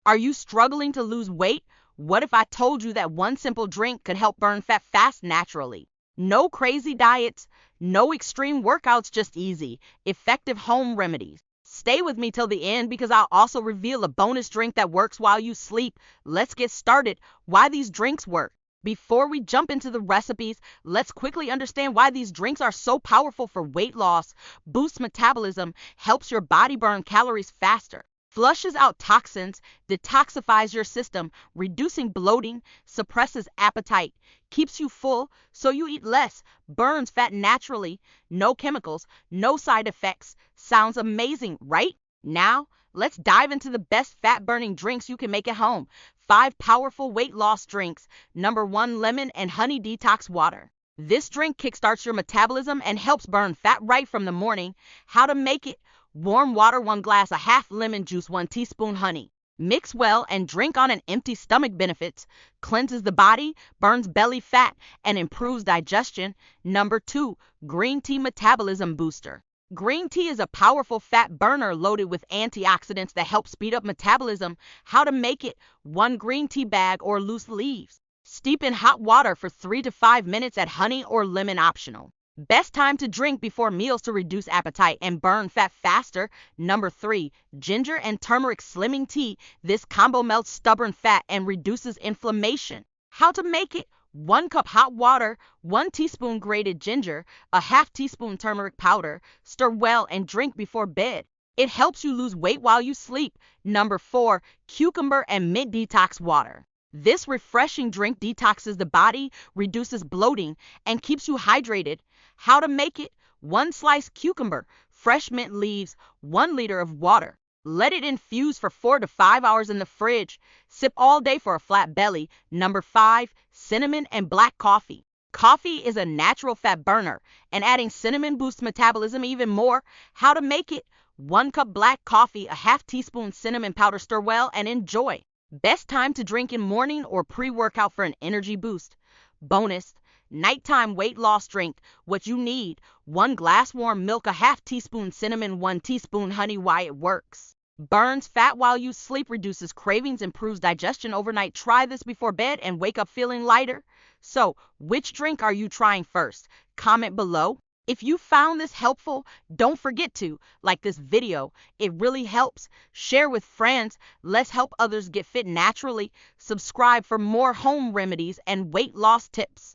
Are you struggling to lose weight? What if I told you that one simple drink could help burn fat fast naturally? No crazy diets, no extreme workouts, just easy, effective home remedies. Stay with me till the end because I'll also reveal a bonus drink that works while you sleep. Let's get started. Why these drinks work. Before we jump into the recipes, let's quickly understand why these drinks are so powerful for weight loss. Boosts metabolism, helps your body burn calories faster, flushes out toxins, detoxifies your system, reducing bloating, suppresses appetite, keeps you full so you eat less, burns fat naturally, no chemicals, no side effects. Sounds amazing, right? Now, let's dive into the best fat-burning drinks you can make at home. 5 powerful weight loss drinks. Number 1, lemon and honey detox water. This drink kickstarts your metabolism and helps burn fat right from the morning. How to make it? Warm water, 1 glass, a half lemon juice, 1 teaspoon honey. Mix well and drink on an empty stomach. Benefits: cleanses the body, burns belly fat, and improves digestion. Number 2, green tea metabolism booster. Green tea is a powerful fat burner loaded with antioxidants that help speed up metabolism. How to make it? 1 green tea bag or loose leaves. Steep in hot water for 3 to 5 minutes. Add honey or lemon, optional. Best time to drink before meals to reduce appetite and burn fat faster. Number 3, ginger and turmeric slimming tea. This combo melts stubborn fat and reduces inflammation. How to make it? 1 cup hot water, 1 teaspoon grated ginger, a half teaspoon turmeric powder. Stir well and drink before bed. It helps you lose weight while you sleep. Number 4, cucumber and mint detox water. This refreshing drink detoxes the body, reduces bloating, and keeps you hydrated. How to make it? 1 sliced cucumber, fresh mint leaves, 1 liter of water. Let it infuse for 4 to 5 hours in the fridge. Sip all day for a flat belly. Number 5, cinnamon and black coffee. Coffee is a natural fat burner, and adding cinnamon boosts metabolism even more. How to make it? 1 cup black coffee, a half teaspoon cinnamon powder. Stir well and enjoy. Best time to drink in morning or pre-workout for an energy boost. Bonus: nighttime weight loss drink. What you need: 1 glass warm milk, a half teaspoon cinnamon, 1 teaspoon honey. Why it works: burns fat while you sleep, reduces cravings, improves digestion overnight. Try this before bed and wake up feeling lighter. So, which drink are you trying first? Comment below. If you found this helpful, don't forget to like this video. It really helps. Share with friends. Let's help others get fit naturally. Subscribe for more home remedies and weight loss tips.